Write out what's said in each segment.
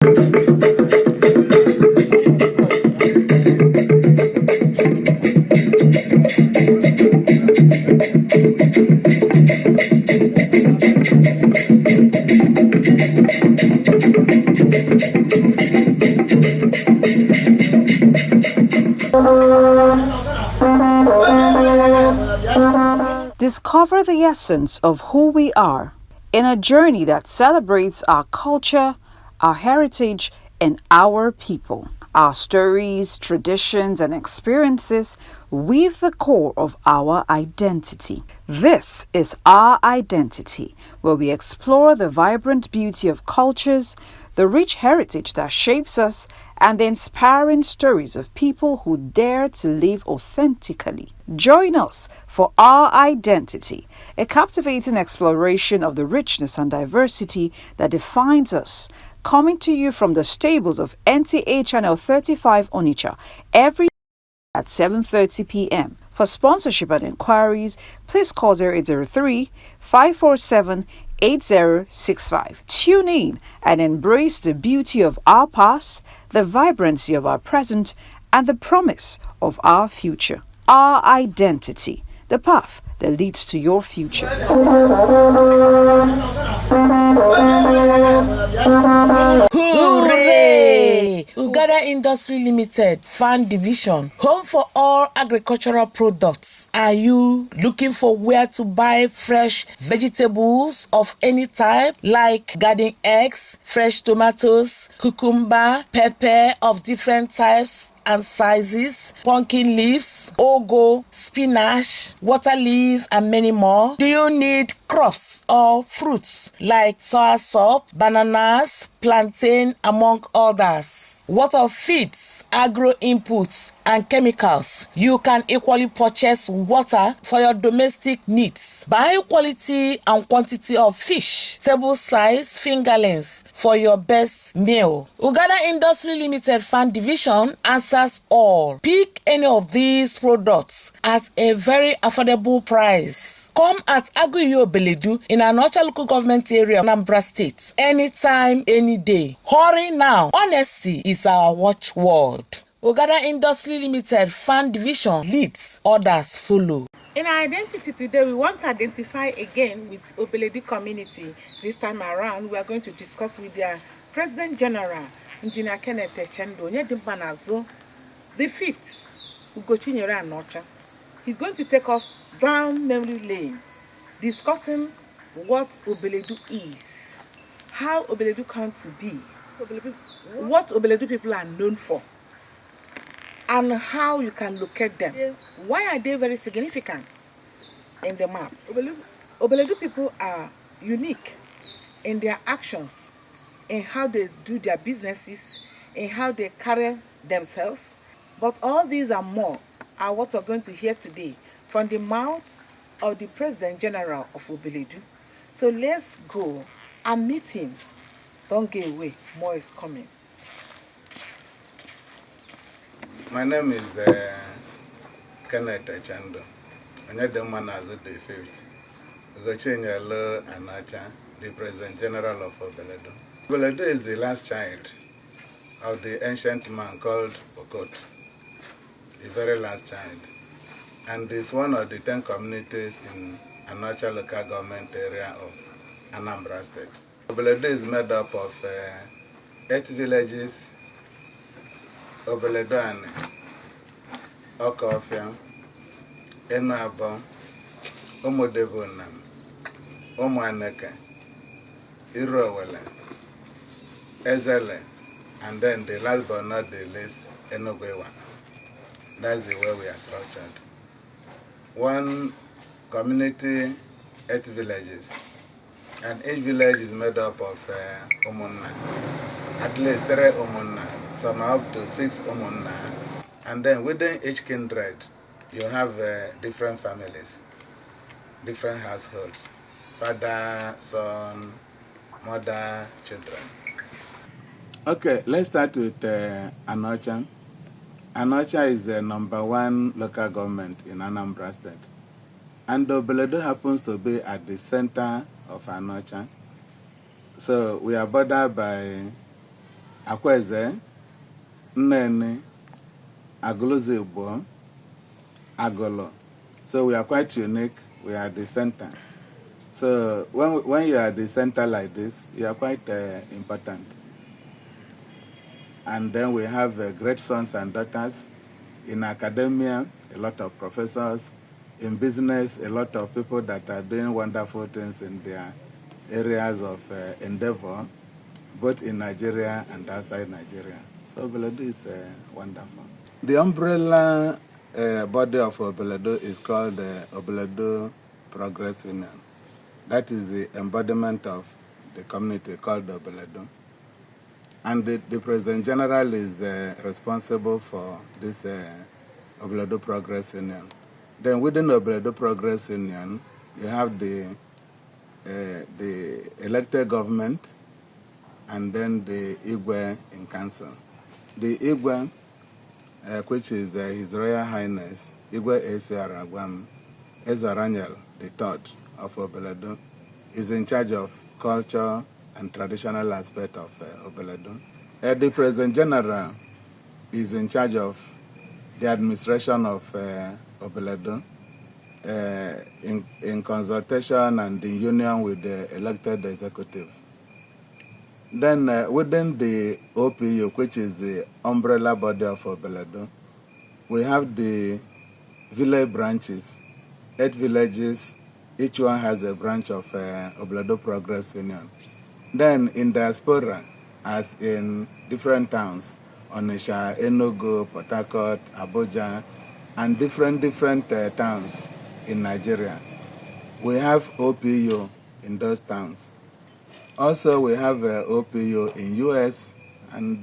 Discover the essence of who we are in a journey that celebrates our culture, our heritage, and our people. Our stories, traditions, and experiences weave the core of our identity. This is Our Identity, where we explore the vibrant beauty of cultures, the rich heritage that shapes us, and the inspiring stories of people who dare to live authentically. Join us for Our Identity, a captivating exploration of the richness and diversity that defines us. Coming to you from the stables of NTA Channel 35 Onitsha every at 7:30 p.m. For sponsorship and inquiries, please call 0803 547 8065. Tune in and embrace the beauty of our past, the vibrancy of our present, and the promise of our future. Our Identity, the path that leads to your future. Hooray! Uganda Industry Limited, Farm Division, home for all agricultural products. Are you looking for where to buy fresh vegetables of any type, like garden eggs, fresh tomatoes, cucumber, pepper of different types and sizes, pumpkin leaves, ugu, spinach, water leaf, and many more? Do you need crops or fruits like soursop, bananas, plantain, among others? What of feeds, agro inputs, and chemicals? You can equally purchase water for your domestic needs. Buy quality and quantity of fish, table size fingerlings for your best meal. Uganda Industry Limited Farm Division answers all. Pick any of these products at a very affordable price. Come at Obeledu in Anocha local government area, Anambra State, anytime, any day. Hurry now. Honesty is our watchword. Uganda Industry Limited Farm Division leads, others follow. In our identity today, we want to identify again with Obeledu community. This time around, we are going to discuss with their President General, Engineer Kenneth Echendo, the fifth, Ugochinyere Anocha. He's going to take us down memory lane, discussing what Obeledu is, how Obeledu come to be, what Obeledu people are known for, and how you can locate them. Why are they very significant in the map? Obeledu people are unique in their actions, in how they do their businesses, in how they carry themselves. But all these and more are what we're going to hear today from the mouth of the President General of Obeledu. So let's go and meet him. Don't get away, more is coming. My name is Kenneth Echendo. I'm the man as the fifth. Ugochinyere Anocha, the President General of Obeledu. Obeledu is the last child of the ancient man called Okot, the very last child, and is one of the 10 communities in Anocha local government area of Anambra State. Obeledu is made up of 8 villages: Obeledu and Okofia, Enuabo, Umudevunam, Umuaneke, Irowele, Ezele, and then the last but not the least, Enugwewa. That's the way we are structured. One community, 8 villages. And each village is made up of Umunna. At least 3 Umunna. Some are up to 6 Umunna. And then within each kindred, you have different families, different households. Father, son, mother, children. Okay, let's start with Anocha. Anocha is the #1 local government in Anambra State. And Obeledu happens to be at the center of Anocha. So we are bordered by Akweze, Nneni, Agoloze, Agolo. So we are quite unique. We are the center. So when you are the center like this, you are quite important. And then we have great sons and daughters. In academia, a lot of professors. In business, a lot of people that are doing wonderful things in their areas of endeavor, both in Nigeria and outside Nigeria. So Obeledu is wonderful. The umbrella body of Obeledu is called Obeledu Progress Union. That is the embodiment of the community called Obeledu. And the President General is responsible for this Obeledu Progress Union. Then within Obeledu Progress Union, you have the elected government and then the Igwe in council. The Igwe, which is His Royal Highness, Igwe Esi Aragwam Ezaranyel III of Obeledu, is in charge of culture and traditional aspect of Obeledu. The President General is in charge of the administration of Obeledu in consultation and in union with the elected executive. Then within the OPU, which is the umbrella body of Obeledu, we have the village branches, 8 villages. Each one has a branch of Obeledu Progress Union. Then in diaspora, as in different towns, Onitsha, Enugu, Port Harcourt, Abuja, and different towns in Nigeria, we have OPU in those towns. Also, we have OPU in US and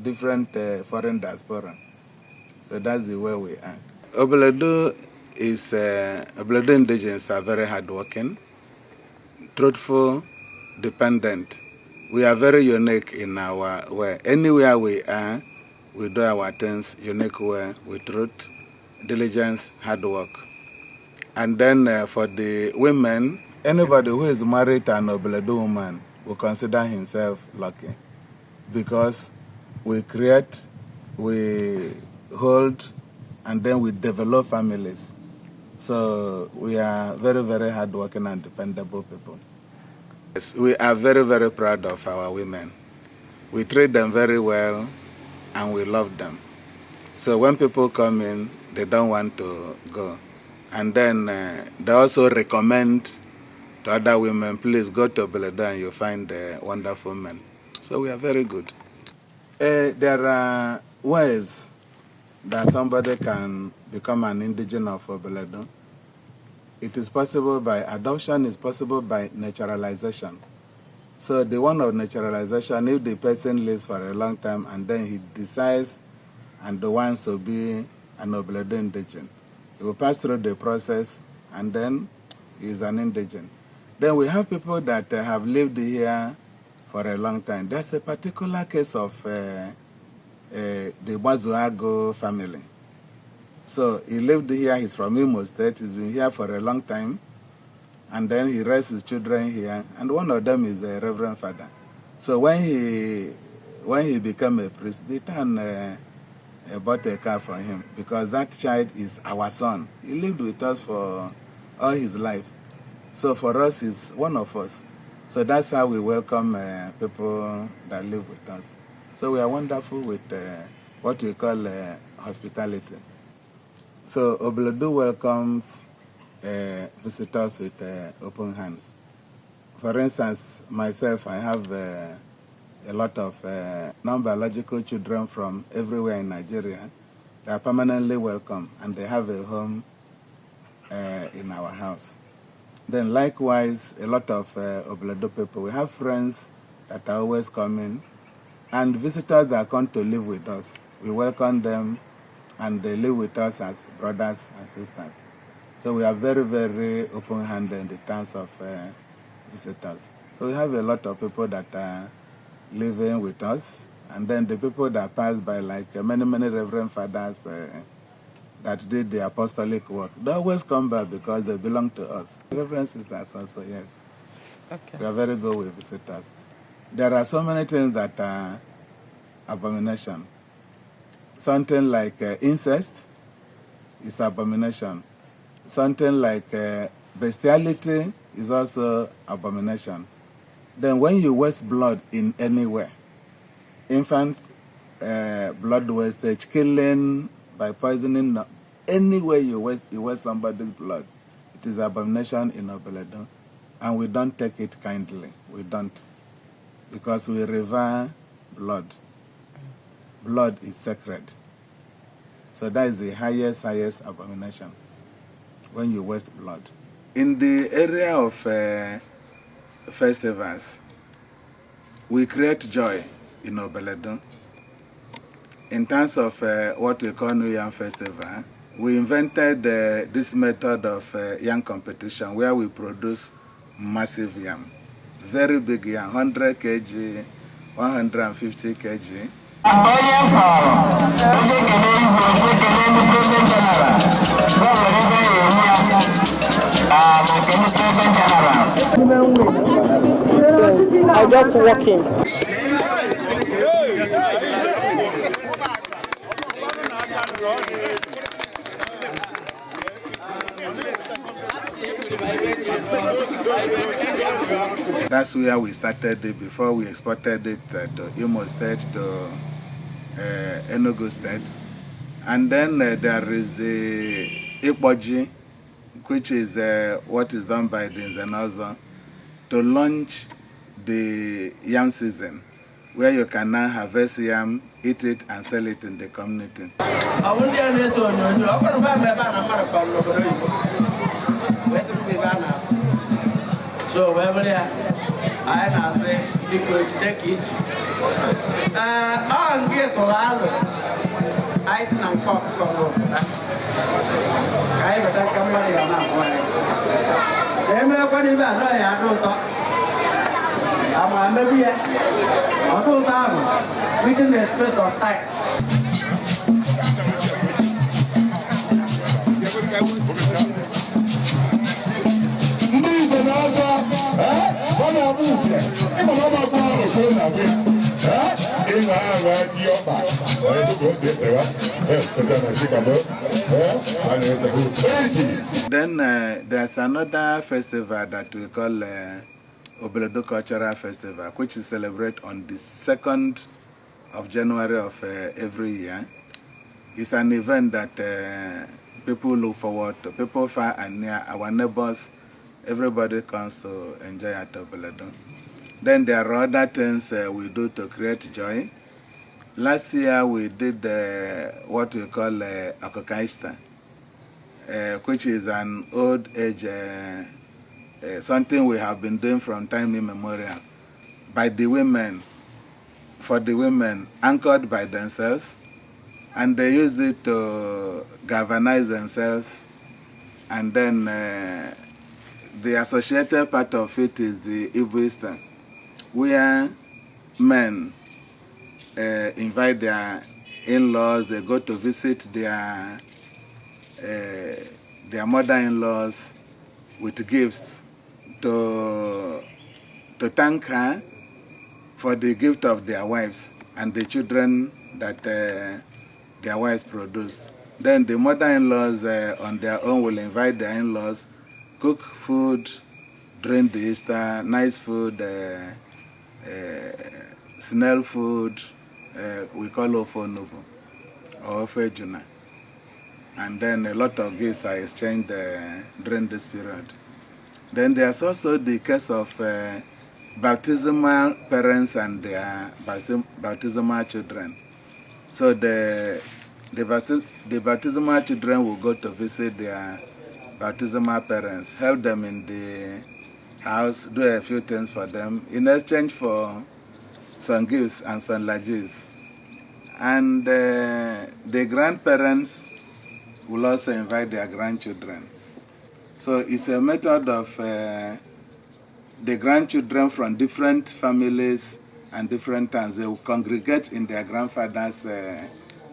different foreign diaspora. So that's the way we are. Obeledu indigenes are very hardworking, truthful, dependent. We are very unique in our way. Anywhere we are, we do our things unique way, with truth, diligence, hard work. And then for the women, anybody who is married to an Obeledu woman will consider himself lucky, because we create, we hold, and then we develop families. So we are very, very hardworking and dependable people. Yes, we are very, very proud of our women. We treat them very well and we love them. So when people come in, they don't want to go. And then they also recommend to other women, please go to Obeledu and you'll find wonderful men. So we are very good. There are ways that somebody can become an indigene of Obeledu. It is possible by adoption, it's possible by naturalization. So the one of naturalization, if the person lives for a long time and then he decides and wants to be an Obeledu indigene, he will pass through the process and then he is an indigene. Then we have people that have lived here for a long time. There's a particular case of the Bazuago family. So he lived here, he's from Imo State, he's been here for a long time, and then he raised his children here, and one of them is a Reverend Father. So when he became a priest, they bought a car for him, because that child is our son. He lived with us for all his life. So for us, he's one of us. So that's how we welcome people that live with us. So we are wonderful with what we call hospitality. So Obeledu welcomes visitors with open hands. For instance, myself, I have a lot of non-biological children from everywhere in Nigeria. They are permanently welcome and they have a home in our house. Then likewise, a lot of Obeledu people, we have friends that are always coming, and visitors that come to live with us. We welcome them and they live with us as brothers and sisters. So we are very, very open-handed in the terms of visitors. So we have a lot of people that are living with us, and then the people that pass by, like many Reverend Fathers that did the apostolic work, they always come back because they belong to us. Reverend sisters also, yes. Okay. We are very good with visitors. There are so many things that are abomination. Something like incest is abomination. Something like bestiality is also abomination. Then when you waste blood in anywhere, infant blood wastage, killing by poisoning, anywhere you waste somebody's blood, it is abomination in Obeledu. And we don't take it kindly. We don't. Because we revere blood. Blood is sacred. So that is the highest abomination, when you waste blood. In the area of festivals, we create joy in Obeledu. In terms of what we call New Yam Festival, we invented this method of yam competition where we produce massive yam. Very big yam, 100 kg, 150 kg. I just walk in. That's where we started it before we exported it to Imo State, to Enugu State. And then there is the Ipoji, which is what is done by the Nzenozo, to launch the yam season, where you can now harvest yam, eat it, and sell it in the community. So wherever I say because take it. On get to ice and pop. I have that company on that way. They may have even I don't talk. I'm maybe I don't have within the space of time. Then there's another festival that we call Obeledu Cultural Festival, which is celebrated on the 2nd of January of every year. It's an event that people look forward to, people far and near, our neighbors, everybody comes to enjoy at Obeledu. Then there are other things we do to create joy. Last year we did what we call Akokaista, which is an old age, something we have been doing from time immemorial, by the women, for the women, anchored by themselves, and they use it to galvanize themselves. And then the associated part of it is the Ivo Easter, where men invite their in-laws, they go to visit their mother-in-laws with gifts to thank her for the gift of their wives and the children that their wives produced. Then the mother-in-laws on their own will invite their in-laws, cook food during the Easter, nice food, snail food, we call Ofonubu or Ofejuna. And then a lot of gifts are exchanged during this period. Then there's also the case of baptismal parents and their baptismal children. So the baptismal children will go to visit their baptismal parents, help them in the house, do a few things for them in exchange for some gifts and some largesse. And the grandparents will also invite their grandchildren. So it's a method of the grandchildren from different families and different towns. They will congregate in their grandfather's,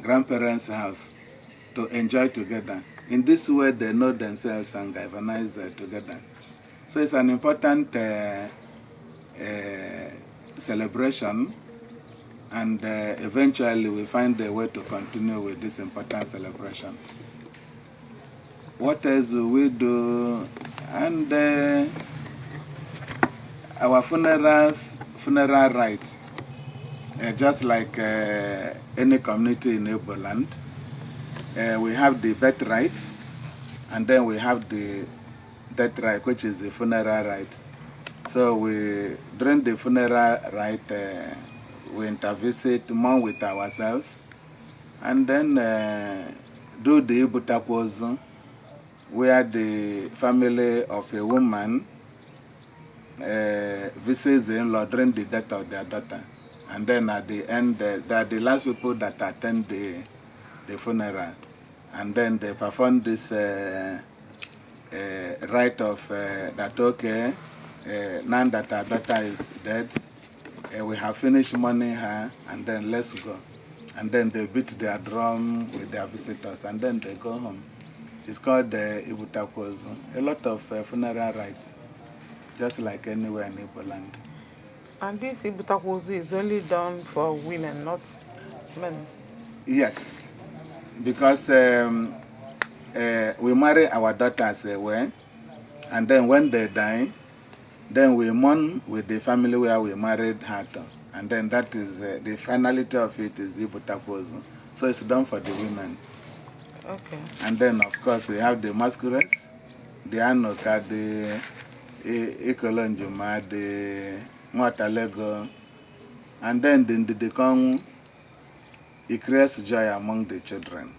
grandparents' house to enjoy together. In this way, they know themselves and galvanize together. So it's an important celebration, and eventually we find a way to continue with this important celebration. What else do we do? And our funeral rites, just like any community in Igbo land, we have the birth right, and then we have the death right, which is the funeral right. So during the funeral rite, we intervisit, mourn with ourselves, and then do the Ibutakwozu, where the family of a woman visits the in-law during the death of their daughter. And then at the end, they are the last people that attend the funeral. And then they perform this rite of that, okay, now that our daughter is dead, we have finished mourning her, and then let's go. And then they beat their drum with their visitors, and then they go home. It's called Ibutakwozu. A lot of funeral rites, just like anywhere in Igbo land. And this Ibutakwozu is only done for women, not men? Yes, because we marry our daughters away, and then when they die, then we mourn with the family where we married her to. And then that is, the finality of it is the Ibutakwozu. So it's done for the women. Okay. And then, of course, we have the masquerades, the Anoka, the Ikolonjuma, the Mwatalego, and then the Ndidikong. It creates joy among the children.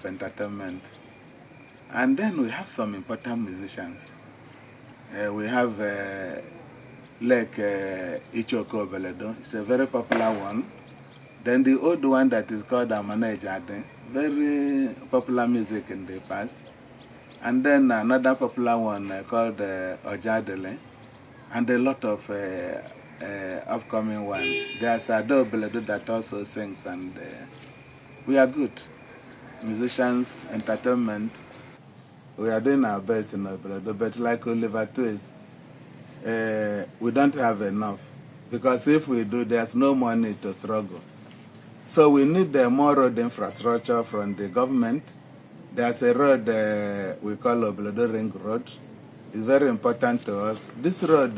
Entertainment. And then we have some important musicians. We have like Ichoko Obeledu. It's a very popular one. Then the old one that is called Amana Ejade, very popular music in the past. And then another popular one called Ojadele, and a lot of upcoming ones. There's Ado Obeledu that also sings, and we are good. Musicians, entertainment. We are doing our best in Obeledu, but like Oliver Twist, we don't have enough. Because if we do, there's no money to struggle. So we need more road infrastructure from the government. There's a road we call Obeledu Ring Road. It's very important to us. This road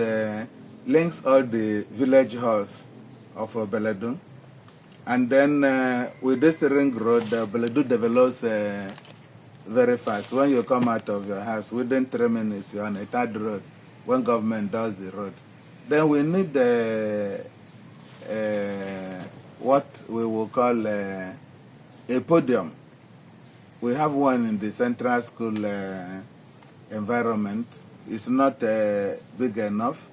links all the village halls of Obeledu. And then with this ring road, Obeledu develops very fast. When you come out of your house, within 3 minutes, you're on a third road when government does the road. Then we need what we will call a podium. We have one in the central school environment. It's not big enough.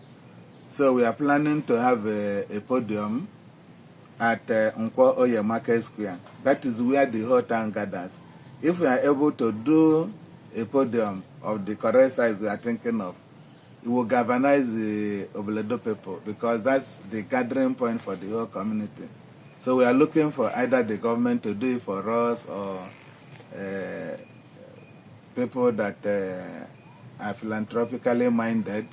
So we are planning to have a podium at Nkwo Oye Market Square. That is where the whole town gathers. If we are able to do a podium of the correct size we are thinking of, it will galvanize the Obeledu people, because that's the gathering point for the whole community. So we are looking for either the government to do it for us, or people that are philanthropically minded.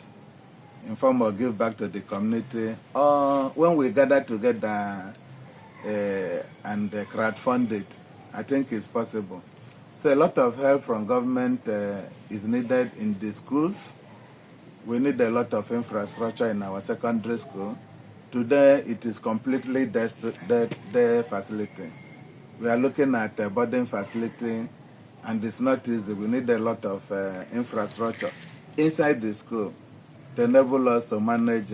inform or give back to the community, or when we gather together and crowdfund it, I think it's possible. So a lot of help from government is needed in the schools. We need a lot of infrastructure in our secondary school. Today, it is completely dead facility. We are looking at a boarding facility, and it's not easy. We need a lot of infrastructure inside the school to enable us to manage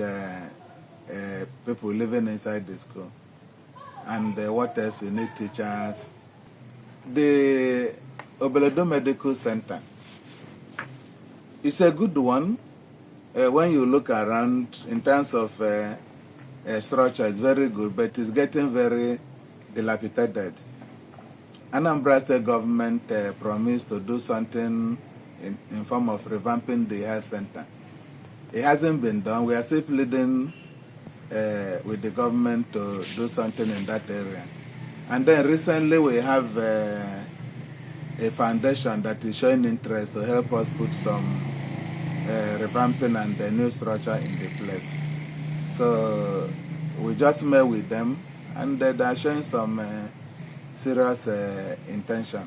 people living inside the school. And what else? We need teachers. The Obeledu Medical Center is a good one. When you look around, in terms of structure, it's very good, but it's getting very dilapidated. Anambra State government promised to do something in form of revamping the health center. It hasn't been done. We are still pleading with the government to do something in that area. And then recently we have a foundation that is showing interest to help us put some revamping and a new structure in the place. So we just met with them, and they are showing some serious intention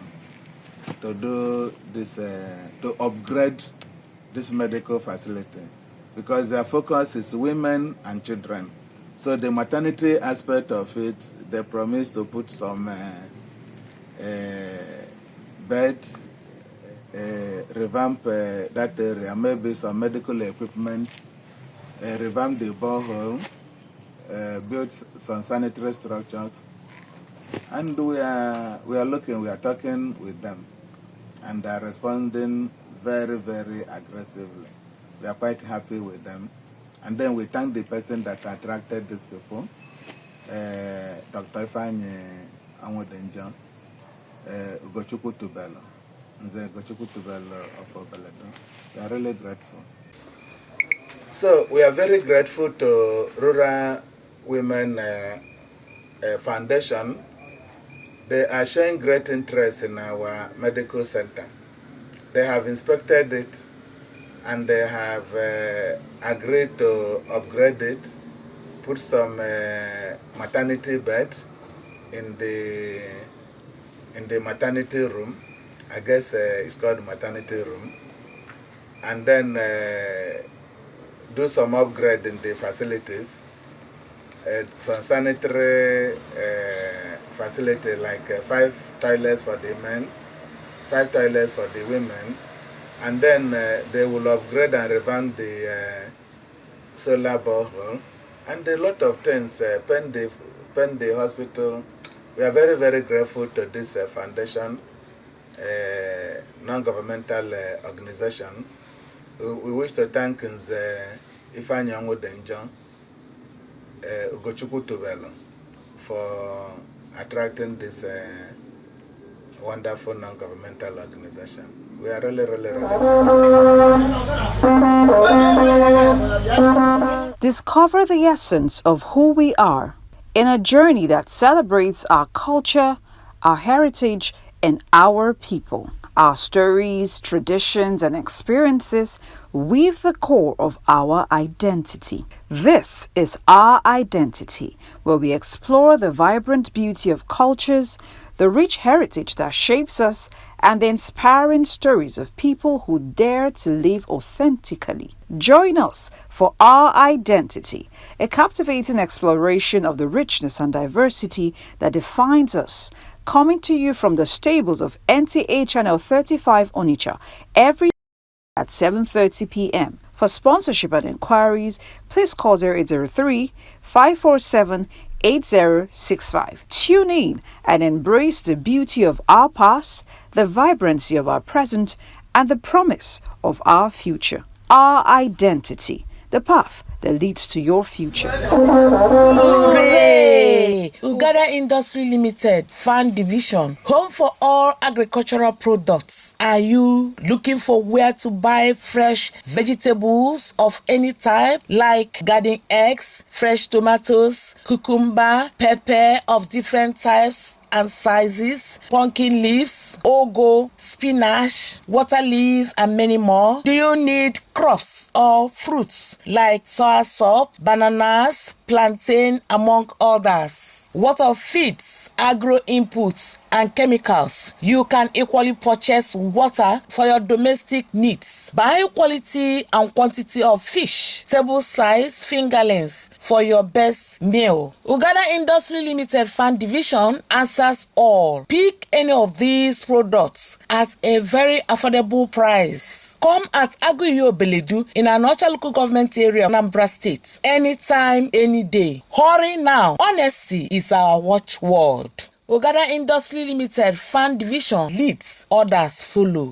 to do this, to upgrade this medical facility, because their focus is women and children. So the maternity aspect of it, they promise to put some beds, revamp that area, maybe some medical equipment, revamp the borehole, build some sanitary structures, and we are talking with them, and they are responding very, very aggressively. We are quite happy with them, and then we thank the person that attracted these people, Dr. Ifeanyi Anwodenjo, Ugochukwu Tubelo. The Ugochukwu Tubelo of Obeledu. We are really grateful. So we are very grateful to Rural Women Foundation. They are showing great interest in our medical center. They have inspected it, and they have agreed to upgrade it, put some maternity bed in the maternity room. I guess it's called maternity room, and then do some upgrade in the facilities, some sanitary facility like 5 toilets for the men, 5 toilets for the women, and then they will upgrade and revamp the solar borehole, and a lot of things, pen the hospital. We are very, very grateful to this foundation, non-governmental organization. We wish to thank Ifeanyi Anwodenjo, Ugochukwu Tubelo, for attracting this wonderful non-governmental organization. We are really, really, really. Discover the essence of who we are in a journey that celebrates our culture, our heritage, and our people. Our stories, traditions, and experiences weave the core of our identity. This is Our Identity, where we explore the vibrant beauty of cultures, the rich heritage that shapes us, and the inspiring stories of people who dare to live authentically. Join us for Our Identity, a captivating exploration of the richness and diversity that defines us. Coming to you from the stables of NTA Channel 35 Onitsha every at 7:30 p.m. For sponsorship and inquiries, please call 0803-547-8065. Tune in and embrace the beauty of our past, the vibrancy of our present, and the promise of our future. Our Identity, the path that leads to your future. Hooray! Ugada Industry Limited, Farm Division, home for all agricultural products. Are you looking for where to buy fresh vegetables of any type, like garden eggs, fresh tomatoes, cucumber, pepper of different types, and sizes, pumpkin leaves, ugu, spinach, water leaf, and many more? Do you need crops or fruits like soursop, bananas, plantain, among others? What of feeds, agro inputs, and chemicals? You can equally purchase water for your domestic needs. Buy quality and quantity of fish, table size fingerlings for your best meal. Uganda Industry Limited Farm Division answers all. Pick any of these products at a very affordable price. Come at Obeledu in an local government area of Anambra State anytime, any day. Hurry now. Honesty is our watchword. Uganda Industry Limited Farm Division leads, others follow.